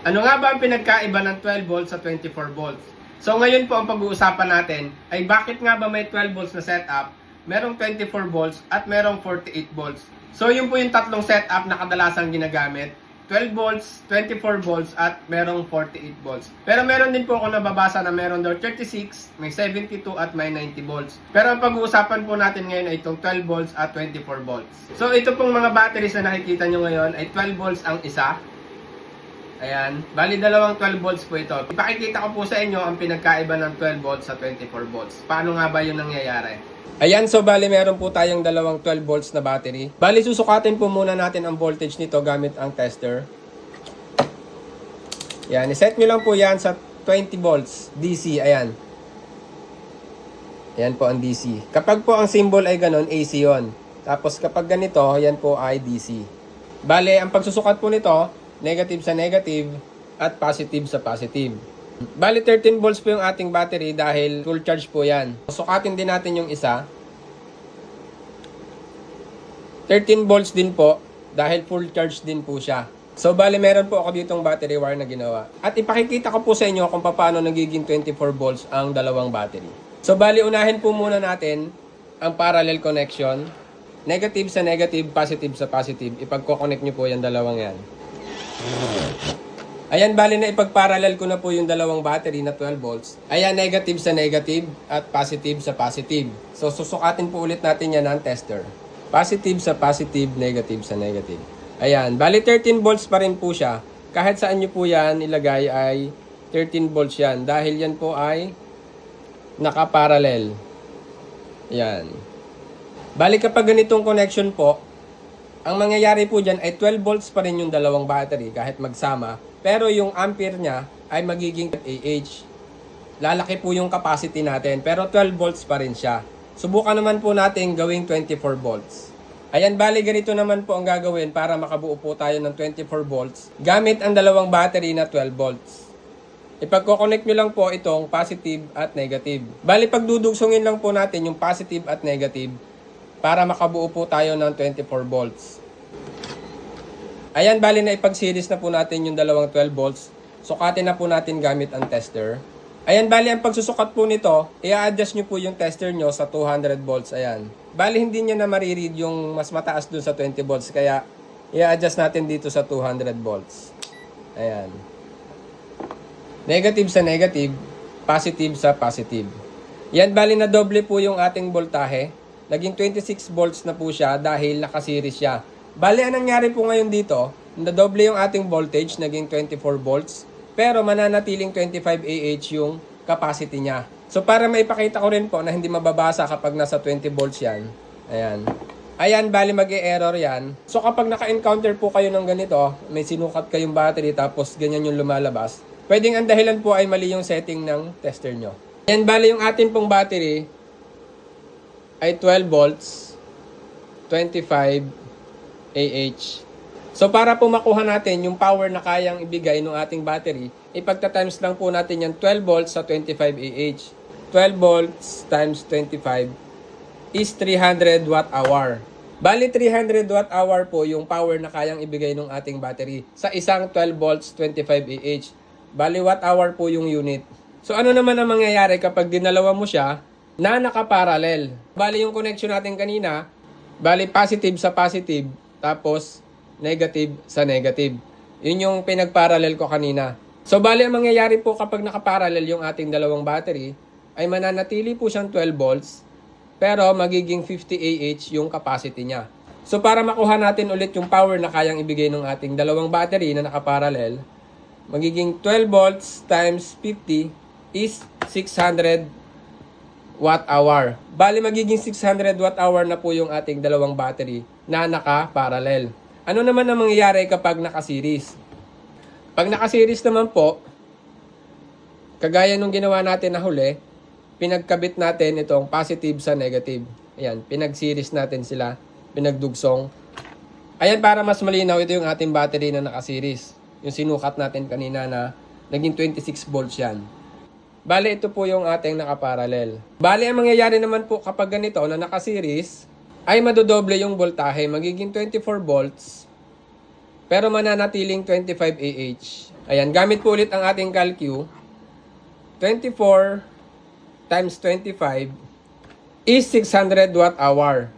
Ano nga ba ang pinagkaiba ng 12 volts sa 24 volts? So ngayon po ang pag-uusapan natin ay bakit nga ba may 12 volts na setup, merong 24 volts at merong 48 volts. So yun po yung tatlong setup na kadalasang ginagamit. 12 volts, 24 volts at merong 48 volts. Pero meron din po ako nababasa na meron daw 36, may 72 at may 90 volts. Pero ang pag-uusapan po natin ngayon ay itong 12 volts at 24 volts. So ito pong mga batteries na nakikita nyo ngayon ay 12 volts ang isa. Ayan, bali dalawang 12 volts po ito. Ipakikita ko po sa inyo ang pinagkaiba ng 12 volts sa 24 volts. Paano nga ba yun nangyayari? Ayan, so bali meron po tayong dalawang 12 volts na battery. Bali susukatin po muna natin ang voltage nito gamit ang tester. Ayan, iset nyo lang po yan sa 20 volts DC, ayan. Ayan po ang DC. Kapag po ang symbol ay ganon, AC yun. Tapos kapag ganito, yan po ay DC. Bali, ang pagsusukat po nito, negative sa negative at positive sa positive. Bali 13 volts po yung ating battery dahil full charge po yan. Sukatin din natin yung isa. 13 volts din po dahil full charge din po siya. So bali meron po ako ditong battery wire na ginawa. At ipakikita ko po sa inyo kung paano nagiging 24 volts ang dalawang battery. So bali unahin po muna natin ang parallel connection. Negative sa negative, positive sa positive. Ipagko-connect nyo po yung dalawang yan. Ayan, bali na ipagparallel ko na po yung dalawang battery na 12 volts. Ayan, negative sa negative at positive sa positive. So, susukatin po ulit natin yan ng tester. Positive sa positive, negative sa negative. Ayan, bali 13 volts pa rin po siya. Kahit saan nyo po yan ilagay ay 13 volts yan. Dahil yan po ay nakaparallel. Ayan. Bali kapag ganitong connection po, ang mangyayari po dyan ay 12 volts pa rin yung dalawang battery kahit magsama. Pero yung ampere niya ay magiging AH. Lalaki po yung capacity natin pero 12 volts pa rin siya. Subukan naman po natin gawing 24 volts. Ayan, bali ganito naman po ang gagawin para makabuo po tayo ng 24 volts gamit ang dalawang battery na 12 volts. Ipagko-connect nyo lang po itong positive at negative. Bali pagdudugsungin lang po natin yung positive at negative para makabuo po tayo ng 24 volts. Ayan, bali na ipag-series na po natin yung dalawang 12 volts. Sukatin na po natin gamit ang tester. Ayan, bali ang pagsusukat po nito, i-adjust nyo po yung tester nyo sa 200 volts. Ayan. Bali hindi nyo na mariread yung mas mataas dun sa 20 volts. Kaya i-adjust natin dito sa 200 volts. Ayan. Negative sa negative, positive sa positive. Yan, bali na doble po yung ating voltahe. Naging 26 volts na po siya dahil nakaseries siya. Bali, ang nangyari po ngayon dito, nadoble yung ating voltage, naging 24 volts. Pero mananatiling 25 AH yung capacity niya. So para maipakita ko rin po na hindi mababasa kapag nasa 20 volts yan. Ayan. Ayan, bali mag-e-error yan. So kapag naka-encounter po kayo ng ganito, may sinukat kayong battery tapos ganyan yung lumalabas, pwedeng ang dahilan po ay mali yung setting ng tester nyo. Ayan, bali yung ating pong battery ay 12 volts, 25 AH. So para po makuha natin yung power na kayang ibigay ng ating battery, ipagta-times lang po natin yung 12 volts sa 25 AH. 12 volts times 25 is 300 watt hour. Bali 300 watt hour po yung power na kayang ibigay ng ating battery sa isang 12 volts 25 AH. Bali watt hour po yung unit. So ano naman ang mangyayari kapag dinalawa mo siya na nakaparallel? Bali yung connection natin kanina, bali positive sa positive, tapos negative sa negative. Yun yung pinagparallel ko kanina. So bali ang mangyayari po kapag nakaparallel yung ating dalawang battery, ay mananatili po siyang 12 volts, pero magiging 50 AH yung capacity niya. So para makuha natin ulit yung power na kayang ibigay ng ating dalawang battery na nakaparallel, magiging 12 volts times 50 is 600 watt hour. Bali magiging 600 watt hour na po yung ating dalawang battery na naka-parallel. Ano naman ang mangyayari kapag naka-series? Pag naka-series naman po, kagaya nung ginawa natin na huli, pinagkabit natin itong positive sa negative. Ayan, pinag-series natin sila, pinagdugsong. Ayan, para mas malinaw, ito yung ating battery na naka-series. Yung sinukat natin kanina na naging 26 volts yan. Bale, ito po yung ating nakaparallel. Bale, ang mangyayari naman po kapag ganito na naka-series, ay madodoble yung voltahe. Magiging 24 volts pero mananatiling 25 Ah. Ayan, gamit po ulit ang ating CalQ. 24 times 25 is 600 watt-hour.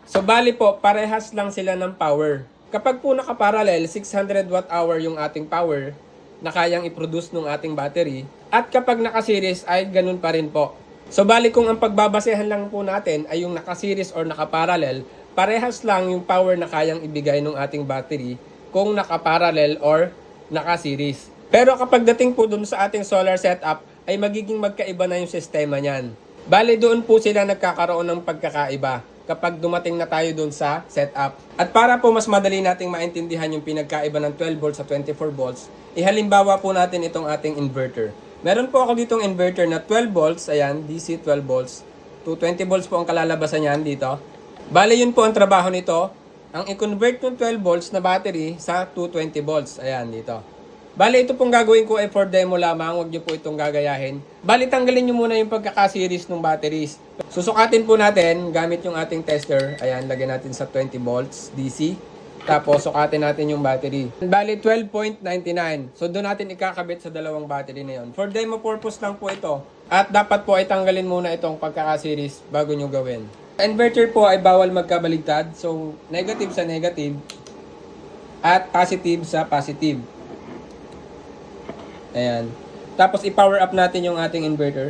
So, bali po, parehas lang sila ng power. Kapag po nakaparallel, 600 watt-hour yung ating power na kayang i-produce ng ating battery. At kapag nakaseries ay ganun pa rin po. So, bali kung ang pagbabasehan lang po natin ay yung nakaseries or nakaparallel, parehas lang yung power na kayang ibigay ng ating battery kung nakaparallel or nakaseries. Pero kapag dating po dun sa ating solar setup, ay magiging magkaiba na yung sistema niyan. Bali doon po sila nagkakaroon ng pagkakaiba kapag dumating na tayo doon sa setup. At para po mas madali nating maintindihan yung pinagkaiba ng 12 volts sa 24 volts, ihalimbawa po natin itong ating inverter. Meron po ako ditong inverter na 12 volts, ayan, DC 12 volts. 220 volts po ang kalalabasan niyan dito. Bali yun po ang trabaho nito, ang i-convert yung 12 volts na battery sa 220 volts, ayan dito. Bali, ito pong gagawin ko ay for demo lamang. Huwag nyo po itong gagayahin. Bali, tanggalin nyo muna yung pagkakaseries ng batteries. Susukatin po natin gamit yung ating tester. Ayan, lagyan natin sa 20 volts DC. Tapos, sukatin natin yung battery. Bali, 12.99. So, doon natin ikakabit sa dalawang battery na yun. For demo purpose lang po ito. At dapat po ay tanggalin muna itong pagkakaseries bago nyo gawin. Inverter po ay bawal magkabaligtad. So, negative sa negative. At positive sa positive. Ayan. Tapos i-power up natin yung ating inverter.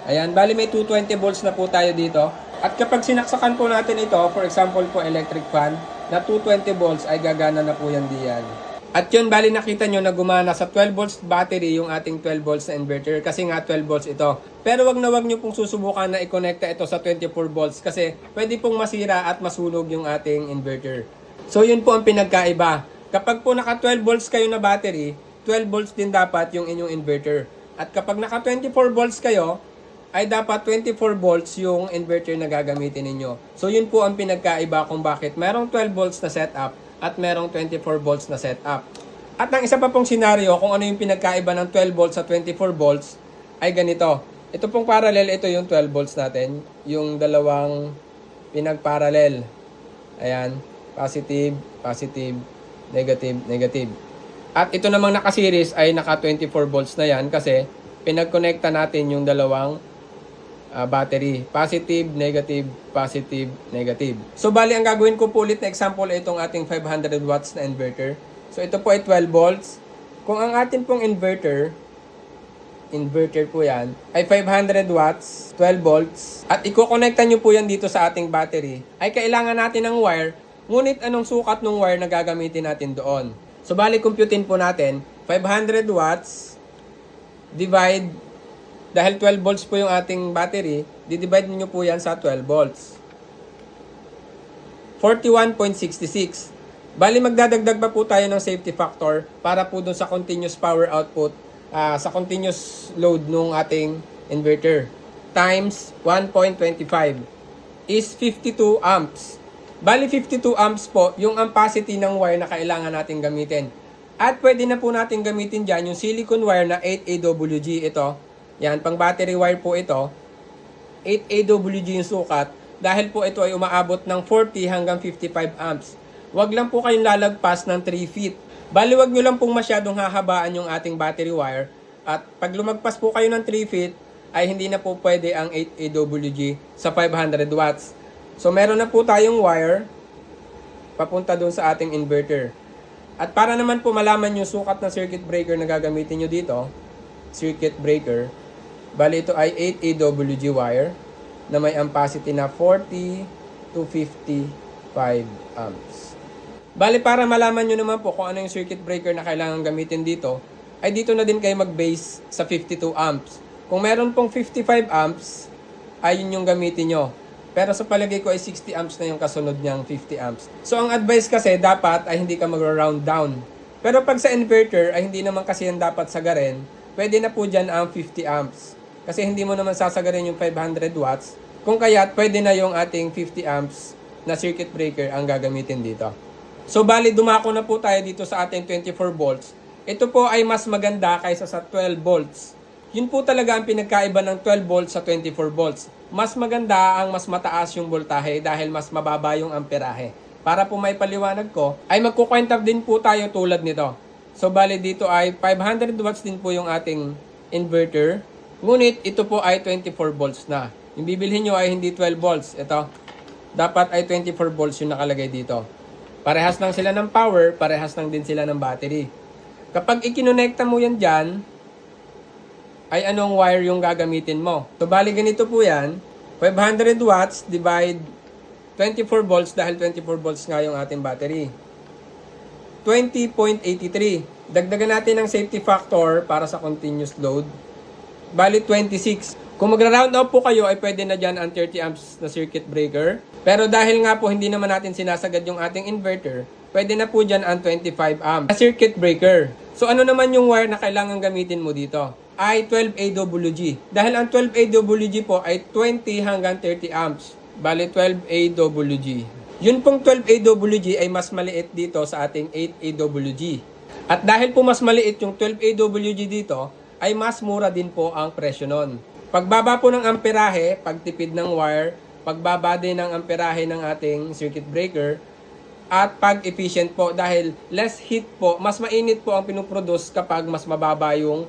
Ayan, bali may 220 volts na po tayo dito. At kapag sinaksakan po natin ito, for example po electric fan, na 220 volts ay gagana na po yan diyan. At yun, bali nakita nyo na gumana sa 12 volts battery yung ating 12 volts na inverter kasi nga 12 volts ito. Pero wag nyo pong susubukan na i-connecta ito sa 24 volts kasi pwede pong masira at masunog yung ating inverter. So yun po ang pinagkaiba. Kapag po naka 12 volts kayo na battery, 12 volts din dapat yung inyong inverter. At kapag naka 24 volts kayo, ay dapat 24 volts yung inverter na gagamitin ninyo. So yun po ang pinagkaiba kung bakit merong 12 volts na setup at merong 24 volts na setup. At ang isa pa pong senaryo kung ano yung pinagkaiba ng 12 volts sa 24 volts ay ganito. Ito pong parallel, ito yung 12 volts natin. Yung dalawang pinagparallel. Ayan, positive, positive, negative, negative. At ito namang naka-series ay naka 24 volts na yan kasi pinag-connecta natin yung dalawang battery. Positive, negative, positive, negative. So bali ang gagawin ko po ulit na example ay itong ating 500 watts na inverter. So ito po ay 12 volts. Kung ang atin pong inverter po yan, ay 500 watts, 12 volts. At i-connecta nyo po yan dito sa ating battery, ay kailangan natin ng wire. Ngunit anong sukat ng wire na gagamitin natin doon? So, bali, computein po natin, 500 watts, divide, dahil 12 volts po yung ating battery, di-divide niyo po yan sa 12 volts. 41.66. Bali, magdadagdag pa po tayo ng safety factor para po dun sa continuous power output, sa continuous load ng ating inverter. Times 1.25 is 52 amps. Bali 52 amps po yung ampacity ng wire na kailangan natin gamitin. At pwede na po natin gamitin dyan yung silicone wire na 8AWG ito. Yan, pang battery wire po ito. 8AWG yung sukat dahil po ito ay umaabot ng 40 hanggang 55 amps. Wag lang po kayong lalagpas ng 3 feet. Bali wag nyo lang pong masyadong hahabaan yung ating battery wire. At pag lumagpas po kayo ng 3 feet ay hindi na po pwede ang 8AWG sa 500 watts. So, meron na po tayong wire papunta doon sa ating inverter. At para naman po malaman yung sukat ng circuit breaker na gagamitin nyo dito, circuit breaker, bali ito ay 8AWG wire na may ampacity na 40 to 55 amps. Bali para malaman nyo naman po kung ano yung circuit breaker na kailangan gamitin dito, ay dito na din kayo mag-base sa 52 amps. Kung meron pong 55 amps, ay yun yung gamitin nyo. Pero sa palagay ko ay 60 amps na yung kasunod niyang 50 amps. So ang advice kasi dapat ay hindi ka mag-round down. Pero pag sa inverter ay hindi naman kasi yan dapat sagarin, pwede na po dyan ang 50 amps. Kasi hindi mo naman sasagarin yung 500 watts. Kung kaya pwede na yung ating 50 amps na circuit breaker ang gagamitin dito. So bali dumako na po tayo dito sa ating 24 volts. Ito po ay mas maganda kaysa sa 12 volts. Yun po talaga ang pinagkaiba ng 12 volts sa 24 volts. Mas maganda ang mas mataas yung voltahe dahil mas mababa yung amperahe. para po may paliwanag ko, ay magkukwenta din po tayo tulad nito. So, bali dito ay 500 watts din po yung ating inverter. Ngunit, ito po ay 24 volts na. Yung bibilhin nyo ay hindi 12 volts. Ito, dapat ay 24 volts yung nakalagay dito. Parehas lang sila ng power, parehas lang din sila ng battery. Kapag ikinonekta mo yan dyan, ay anong wire yung gagamitin mo. So, bali ganito po yan. 500 watts divide 24 volts dahil 24 volts nga yung ating battery. 20.83. Dagdagan natin ng safety factor para sa continuous load. Bali 26. Kung magra-round off po kayo ay pwede na dyan ang 30 amps na circuit breaker. Pero dahil nga po hindi naman natin sinasagad yung ating inverter, pwede na po dyan ang 25 amps na circuit breaker. So ano naman yung wire na kailangan gamitin mo dito? Ay 12 AWG. Dahil ang 12 AWG po ay 20 hanggang 30 amps. Bali 12 AWG. Yun pong 12 AWG ay mas maliit dito sa ating 8 AWG. At dahil po mas maliit yung 12 AWG dito, ay mas mura din po ang presyo nun. Pagbaba po ng amperahe, pagtipid ng wire, pagbaba din ng amperahe ng ating circuit breaker, at pag-efficient po dahil less heat po, mas mainit po ang pinuproduce kapag mas mababa yung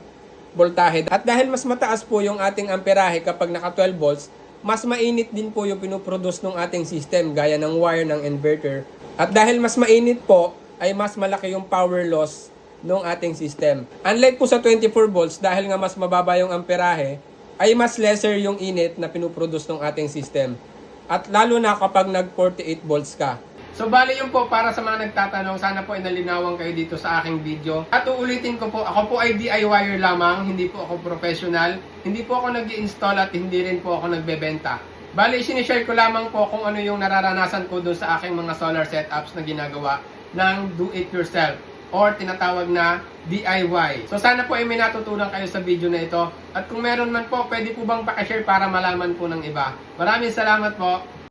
voltahe. At dahil mas mataas po yung ating amperahe kapag naka 12 volts, mas mainit din po yung pinuproduce ng ating system gaya ng wire ng inverter. At dahil mas mainit po, ay mas malaki yung power loss ng ating system. Unlike po sa 24 volts, dahil nga mas mababa yung amperahe, ay mas lesser yung init na pinuproduce ng ating system. At lalo na kapag nag 48 volts ka. So bali yun po para sa mga nagtatanong, sana po ay nalinawan kayo dito sa aking video. At uulitin ko po, ako po ay DIYer lamang, hindi po ako professional, hindi po ako nag-i-install at hindi rin po ako nagbebenta. Bali, sinishare ko lamang po kung ano yung nararanasan ko doon sa aking mga solar setups na ginagawa ng do-it-yourself or tinatawag na DIY. So sana po ay may natutunan kayo sa video na ito. At kung meron man po, pwede po bang pakishare para malaman po ng iba. Maraming salamat po.